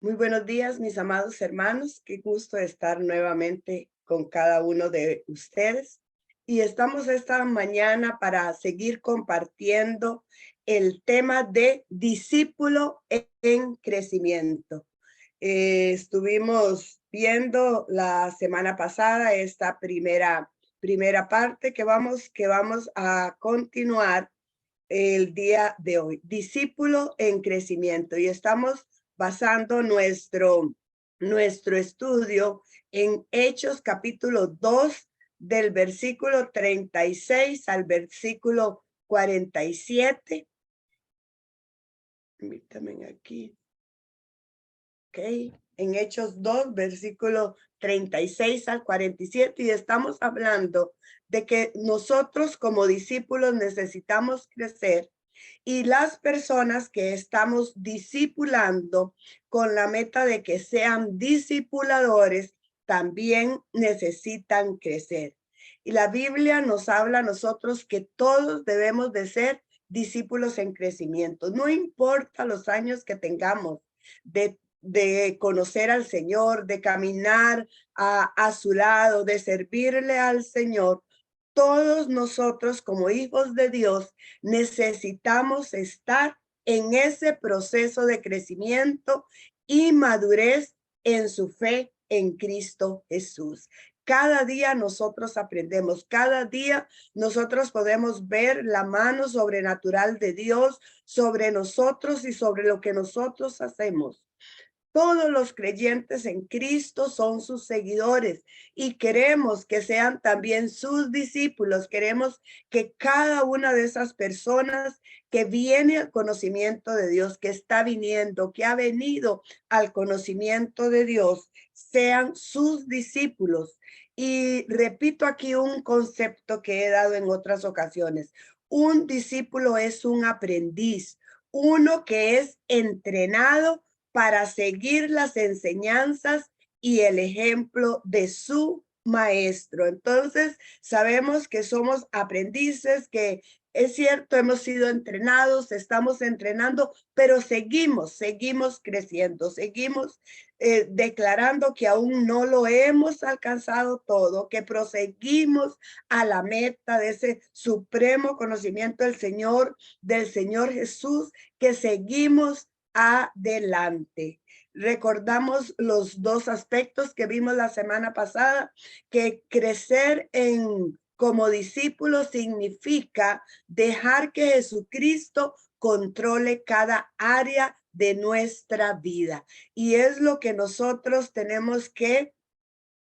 Muy buenos días, mis amados hermanos. Qué gusto estar nuevamente con cada uno de ustedes. Y estamos esta mañana para seguir compartiendo el tema de discípulo en crecimiento. Estuvimos viendo la semana pasada esta primera parte que vamos a continuar el día de hoy, discípulo en crecimiento. Y estamos basando nuestro estudio en Hechos capítulo 2 del versículo 36 al versículo 47. Permítanme aquí. Ok, en Hechos 2, versículo 36 al 47, y estamos hablando de que nosotros como discípulos necesitamos crecer y las personas que estamos discipulando con la meta de que sean discipuladores también necesitan crecer. Y la Biblia nos habla a nosotros que todos debemos de ser discípulos en crecimiento. No importa los años que tengamos de conocer al Señor, de caminar a su lado, de servirle al Señor. Todos nosotros como hijos de Dios necesitamos estar en ese proceso de crecimiento y madurez en su fe en Cristo Jesús. Cada día nosotros aprendemos, cada día nosotros podemos ver la mano sobrenatural de Dios sobre nosotros y sobre lo que nosotros hacemos. Todos los creyentes en Cristo son sus seguidores y queremos que sean también sus discípulos. Queremos que cada una de esas personas que viene al conocimiento de Dios, que está viniendo, que ha venido al conocimiento de Dios, sean sus discípulos. Y repito aquí un concepto que he dado en otras ocasiones. Un discípulo es un aprendiz, uno que es entrenado para seguir las enseñanzas y el ejemplo de su maestro. Entonces, sabemos que somos aprendices, que es cierto, hemos sido entrenados, estamos entrenando, pero seguimos creciendo, seguimos declarando que aún no lo hemos alcanzado todo, que proseguimos a la meta de ese supremo conocimiento del Señor Jesús, que seguimos adelante. Recordamos los dos aspectos que vimos la semana pasada, que crecer como discípulo significa dejar que Jesucristo controle cada área de nuestra vida. Y es lo que nosotros tenemos que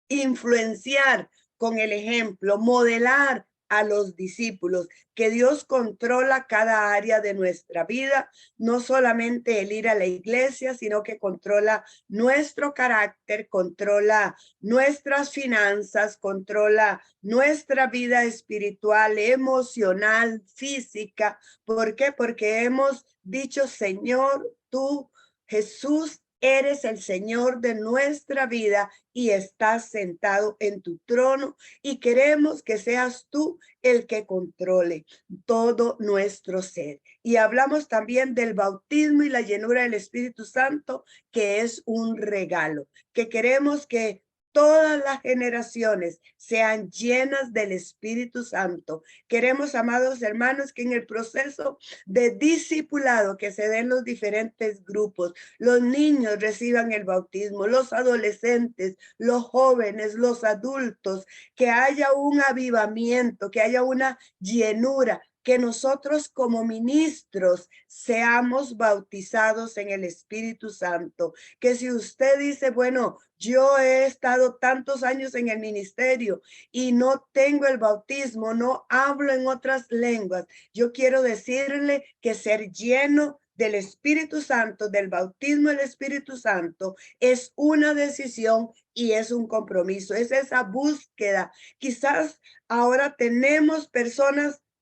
influenciar con el ejemplo, modelar a los discípulos, que Dios controla cada área de nuestra vida, no solamente el ir a la iglesia, sino que controla nuestro carácter, controla nuestras finanzas, controla nuestra vida espiritual, emocional, física. ¿Por qué? Porque hemos dicho, Señor, tú, Jesús, eres el Señor de nuestra vida y estás sentado en tu trono, y queremos que seas tú el que controle todo nuestro ser. Y hablamos también del bautismo y la llenura del Espíritu Santo, que es un regalo, que queremos que todas las generaciones sean llenas del Espíritu Santo. Queremos, amados hermanos, que en el proceso de discipulado que se den los diferentes grupos, los niños reciban el bautismo, los adolescentes, los jóvenes, los adultos, que haya un avivamiento, que haya una llenura, que nosotros como ministros seamos bautizados en el Espíritu Santo. Que si usted dice, bueno, yo he estado tantos años en el ministerio y no tengo el bautismo, no hablo en otras lenguas, yo quiero decirle que ser lleno del Espíritu Santo, del bautismo del Espíritu Santo, es una decisión y es un compromiso, es esa búsqueda. Quizás ahora tenemos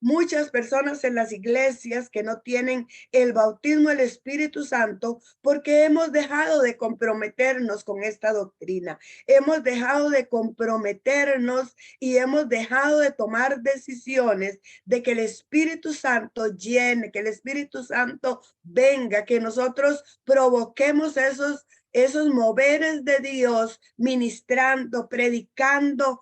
muchas personas en las iglesias que no tienen el bautismo del Espíritu Santo porque hemos dejado de comprometernos con esta doctrina. Hemos dejado de comprometernos y hemos dejado de tomar decisiones de que el Espíritu Santo llene, que el Espíritu Santo venga, que nosotros provoquemos esos moveres de Dios, ministrando, predicando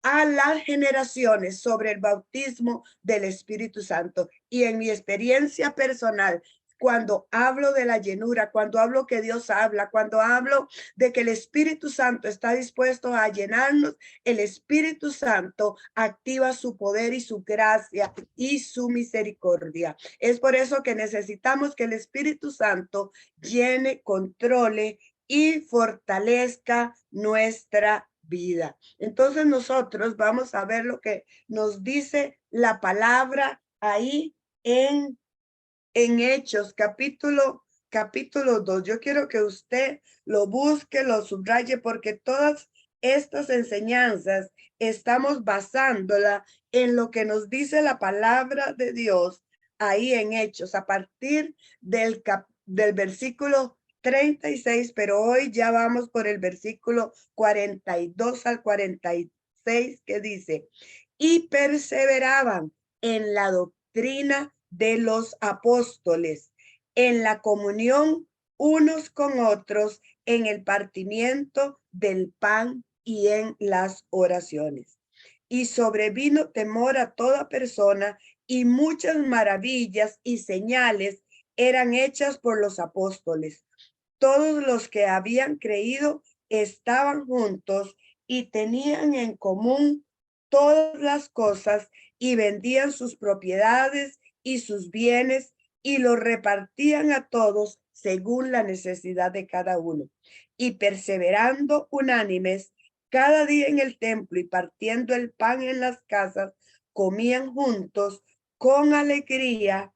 a las generaciones sobre el bautismo del Espíritu Santo. Y en mi experiencia personal, cuando hablo de la llenura, cuando hablo que Dios habla, cuando hablo de que el Espíritu Santo está dispuesto a llenarnos, el Espíritu Santo activa su poder y su gracia y su misericordia. Es por eso que necesitamos que el Espíritu Santo llene, controle y fortalezca nuestra vida. Entonces nosotros vamos a ver lo que nos dice la palabra ahí en Hechos, capítulo 2. Yo quiero que usted lo busque, lo subraye, porque todas estas enseñanzas estamos basándola en lo que nos dice la palabra de Dios ahí en Hechos, a partir del versículo 36, pero hoy ya vamos por el versículo 42 al 46, que dice: y perseveraban en la doctrina de los apóstoles, en la comunión unos con otros, en el partimiento del pan y en las oraciones. Y sobrevino temor a toda persona, y muchas maravillas y señales eran hechas por los apóstoles. Todos los que habían creído estaban juntos y tenían en común todas las cosas, y vendían sus propiedades y sus bienes y los repartían a todos según la necesidad de cada uno. Y perseverando unánimes cada día en el templo y partiendo el pan en las casas, comían juntos con alegría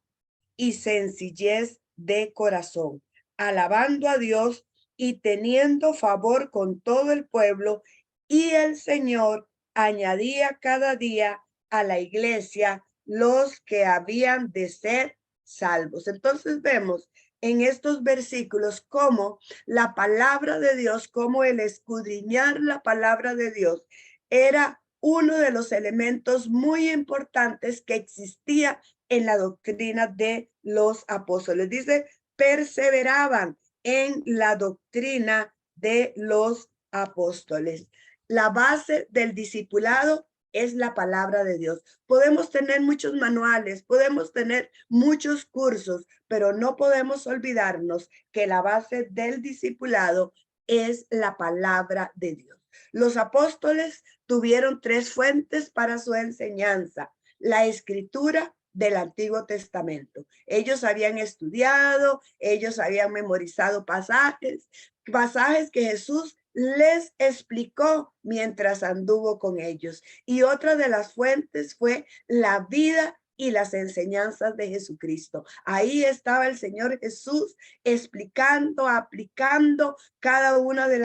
y sencillez de corazón, alabando a Dios y teniendo favor con todo el pueblo. Y el Señor añadía cada día a la iglesia los que habían de ser salvos. Entonces vemos en estos versículos cómo la palabra de Dios, cómo el escudriñar la palabra de Dios era uno de los elementos muy importantes que existía en la doctrina de los apóstoles. Dice, perseveraban en la doctrina de los apóstoles. La base del discipulado es la palabra de Dios. Podemos tener muchos manuales, podemos tener muchos cursos, pero no podemos olvidarnos que la base del discipulado es la palabra de Dios. Los apóstoles tuvieron tres fuentes para su enseñanza: la escritura del Antiguo Testamento. Ellos habían estudiado, ellos habían memorizado pasajes que Jesús les explicó mientras anduvo con ellos. Y otra de las fuentes fue la vida y las enseñanzas de Jesucristo. Ahí estaba el Señor Jesús explicando, aplicando cada una de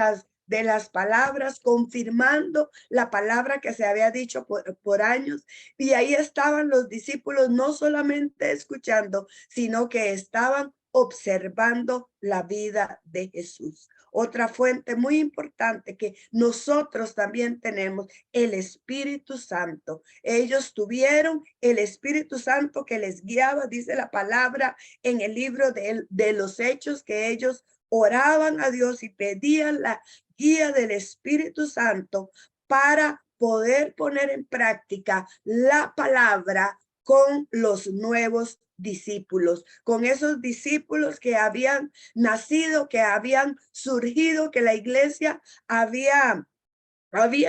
las palabras, confirmando la palabra que se había dicho por años. Y ahí estaban los discípulos, no solamente escuchando, sino que estaban observando la vida de Jesús. Otra fuente muy importante que nosotros también tenemos, el Espíritu Santo. Ellos tuvieron el Espíritu Santo que les guiaba, dice la palabra en el libro de los Hechos, que ellos oraban a Dios y pedían la guía del Espíritu Santo para poder poner en práctica la palabra con los nuevos discípulos, con esos discípulos que habían nacido, que habían surgido, que la iglesia había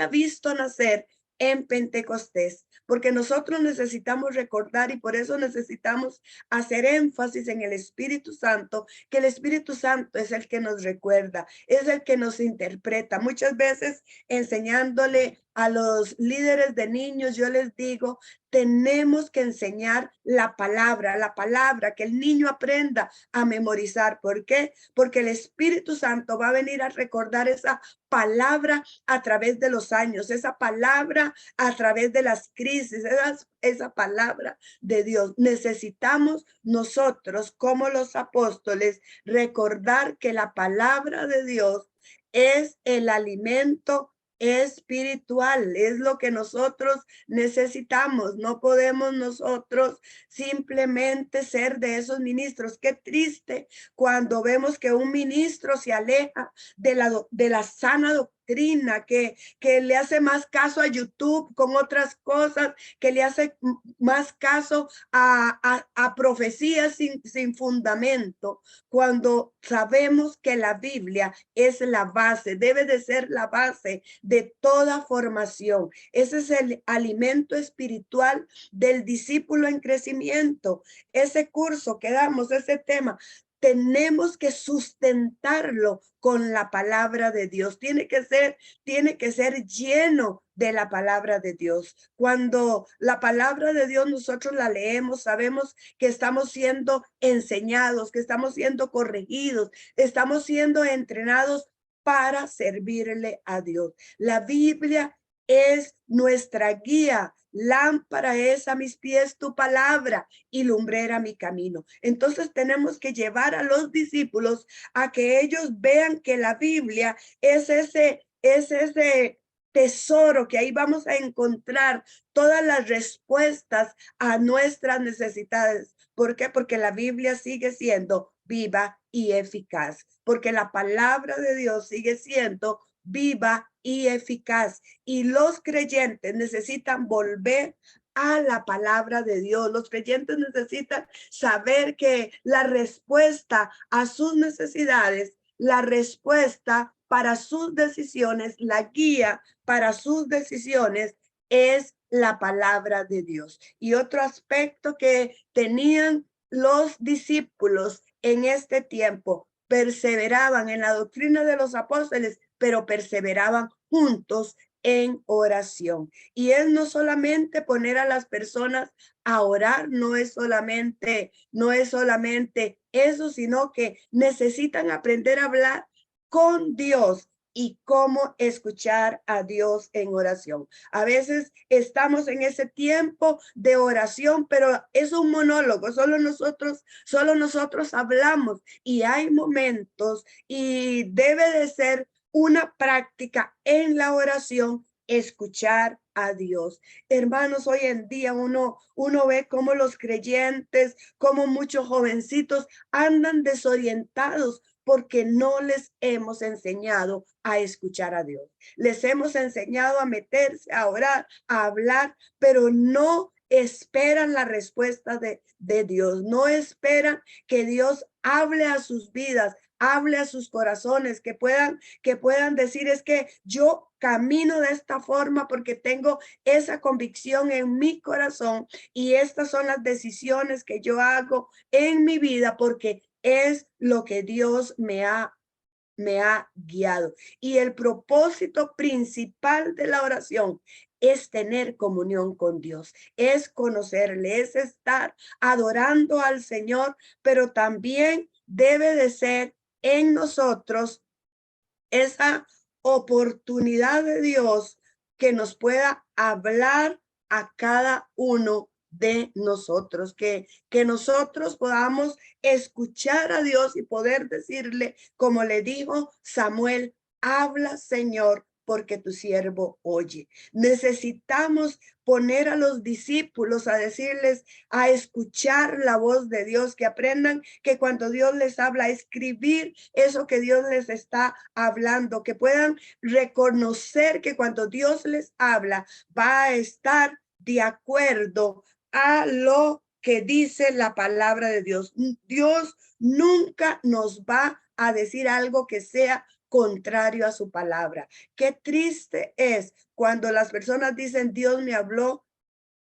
visto nacer en Pentecostés, porque nosotros necesitamos recordar, y por eso necesitamos hacer énfasis en el Espíritu Santo, que el Espíritu Santo es el que nos recuerda, es el que nos interpreta. Muchas veces enseñándole a los líderes de niños, yo les digo, tenemos que enseñar la palabra, que el niño aprenda a memorizar. ¿Por qué? Porque el Espíritu Santo va a venir a recordar esa palabra a través de los años, esa palabra a través de las crisis, esa palabra de Dios. Necesitamos nosotros, como los apóstoles, recordar que la palabra de Dios es el alimento espiritual. Es lo que nosotros necesitamos. No podemos nosotros simplemente ser de esos ministros. Qué triste cuando vemos que un ministro se aleja de la sana doctrina, que le hace más caso a YouTube con otras cosas, que le hace más caso a profecías sin fundamento, cuando sabemos que la Biblia es la base, debe de ser la base de toda formación. Ese es el alimento espiritual del discípulo en crecimiento. Ese curso que damos, ese tema, tenemos que sustentarlo con la palabra de Dios. Tiene que ser lleno de la palabra de Dios. Cuando la palabra de Dios nosotros la leemos, sabemos que estamos siendo enseñados, que estamos siendo corregidos, estamos siendo entrenados para servirle a Dios. La Biblia es nuestra guía. Lámpara es a mis pies tu palabra y lumbrera mi camino. Entonces tenemos que llevar a los discípulos a que ellos vean que la Biblia es ese tesoro, que ahí vamos a encontrar todas las respuestas a nuestras necesidades. ¿Por qué? Porque la Biblia sigue siendo viva y eficaz, porque la palabra de Dios sigue siendo viva y eficaz, y los creyentes necesitan volver a la palabra de Dios. Los creyentes necesitan saber que la respuesta a sus necesidades, la respuesta para sus decisiones, la guía para sus decisiones es la palabra de Dios. Y otro aspecto que tenían los discípulos en este tiempo, perseveraban en la doctrina de los apóstoles, pero perseveraban juntos en oración. Y es no solamente poner a las personas a orar, no es solamente eso, sino que necesitan aprender a hablar con Dios y cómo escuchar a Dios en oración. A veces estamos en ese tiempo de oración, pero es un monólogo, solo nosotros hablamos, y hay momentos, y debe de ser una práctica en la oración, escuchar a Dios. Hermanos, hoy en día uno ve cómo los creyentes, como muchos jovencitos andan desorientados porque no les hemos enseñado a escuchar a Dios. Les hemos enseñado a meterse, a orar, a hablar, pero no esperan la respuesta de Dios. No esperan que Dios hable a sus vidas, hable a sus corazones, que puedan decir: es que yo camino de esta forma porque tengo esa convicción en mi corazón, y estas son las decisiones que yo hago en mi vida porque es lo que Dios me ha guiado. Y el propósito principal de la oración es tener comunión con Dios, es conocerle, es estar adorando al Señor, pero también debe de ser en nosotros esa oportunidad de Dios que nos pueda hablar a cada uno de nosotros, que nosotros podamos escuchar a Dios y poder decirle, como le dijo Samuel: habla, Señor, porque tu siervo oye. Necesitamos poner a los discípulos a decirles, a escuchar la voz de Dios, que aprendan que cuando Dios les habla, escribir eso que Dios les está hablando, que puedan reconocer que cuando Dios les habla va a estar de acuerdo a lo que dice la palabra de Dios. Dios nunca nos va a decir algo que sea contrario a su palabra. Qué triste es cuando las personas dicen: Dios me habló,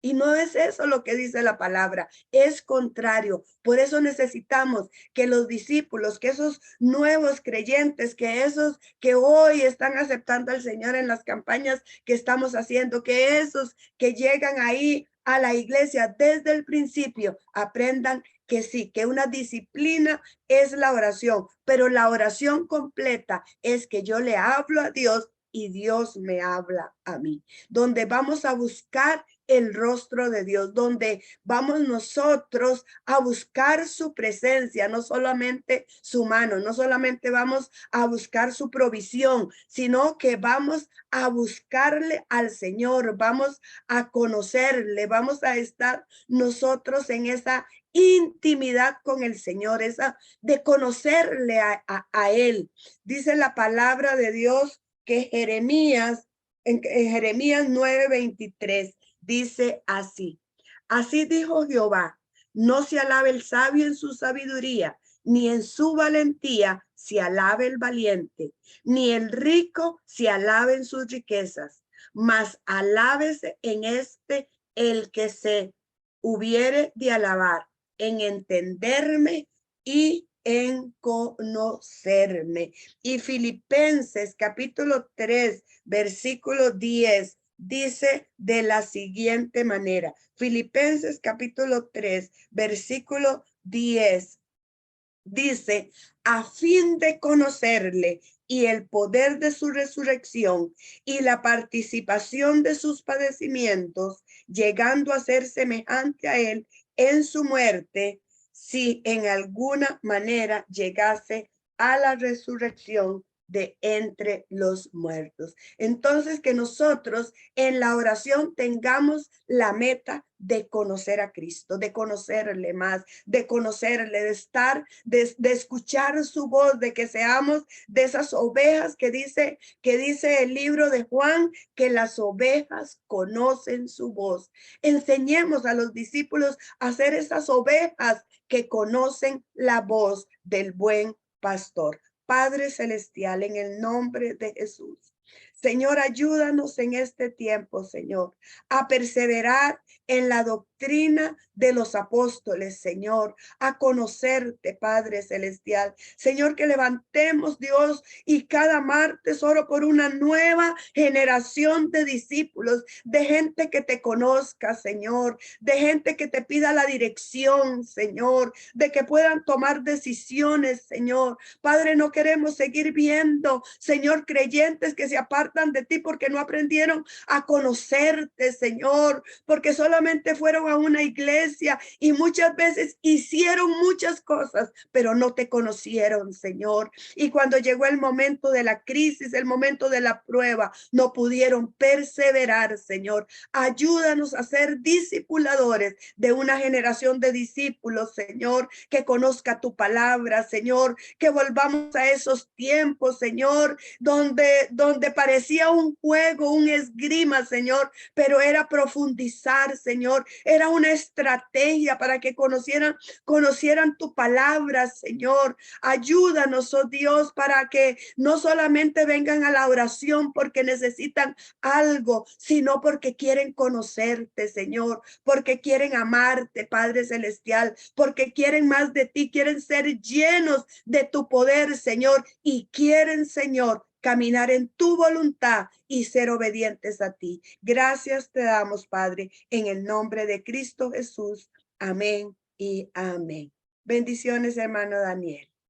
y no es eso lo que dice la palabra, es contrario. Por eso necesitamos que los discípulos, que esos nuevos creyentes, que esos que hoy están aceptando al Señor en las campañas que estamos haciendo, que esos que llegan ahí a la iglesia desde el principio, aprendan que sí, que una disciplina es la oración, pero la oración completa es que yo le hablo a Dios y Dios me habla a mí, donde vamos a buscar el rostro de Dios, donde vamos nosotros a buscar su presencia, no solamente su mano, no solamente vamos a buscar su provisión, sino que vamos a buscarle al Señor, vamos a conocerle, vamos a estar nosotros en esa intimidad con el Señor, esa de conocerle a Él. Dice la palabra de Dios que Jeremías, en Jeremías 9:23, dice así: así dijo Jehová, no se alabe el sabio en su sabiduría, ni en su valentía se alabe el valiente, ni el rico se alabe en sus riquezas, mas alábese en este el que se hubiere de alabar, en entenderme y en conocerme. Y Filipenses capítulo 3, versículo 10 dice de la siguiente manera. Filipenses capítulo 3, versículo 10 dice: a fin de conocerle y el poder de su resurrección y la participación de sus padecimientos, llegando a ser semejante a él en su muerte, si en alguna manera llegase a la resurrección de entre los muertos. Entonces, que nosotros en la oración tengamos la meta de conocer a Cristo, de conocerle más, de conocerle, de estar, de escuchar su voz, de que seamos de esas ovejas que dice el libro de Juan, que las ovejas conocen su voz. Enseñemos a los discípulos a ser esas ovejas que conocen la voz del buen pastor. Padre celestial, en el nombre de Jesús, Señor, ayúdanos en este tiempo, Señor, a perseverar en la doctrina de los apóstoles, Señor, a conocerte, Padre celestial. Señor, que levantemos, Dios, y cada martes oro por una nueva generación de discípulos, de gente que te conozca, Señor, de gente que te pida la dirección, Señor, de que puedan tomar decisiones, Señor. Padre, no queremos seguir viendo, Señor, creyentes que se apartan de ti porque no aprendieron a conocerte, Señor, porque solamente fueron a una iglesia y muchas veces hicieron muchas cosas, pero no te conocieron, Señor. Y cuando llegó el momento de la crisis, el momento de la prueba, no pudieron perseverar, Señor. Ayúdanos a ser discipuladores de una generación de discípulos, Señor, que conozca tu palabra, Señor, que volvamos a esos tiempos, Señor, donde parecía un juego, un esgrima, Señor, pero era profundizar, Señor, era una estrategia para que conocieran tu palabra, Señor. Ayúdanos, oh Dios, para que no solamente vengan a la oración porque necesitan algo, sino porque quieren conocerte, Señor, porque quieren amarte, Padre celestial, porque quieren más de ti, quieren ser llenos de tu poder, Señor, y quieren, Señor, caminar en tu voluntad y ser obedientes a ti. Gracias te damos, Padre, en el nombre de Cristo Jesús. Amén y amén. Bendiciones, hermano Daniel.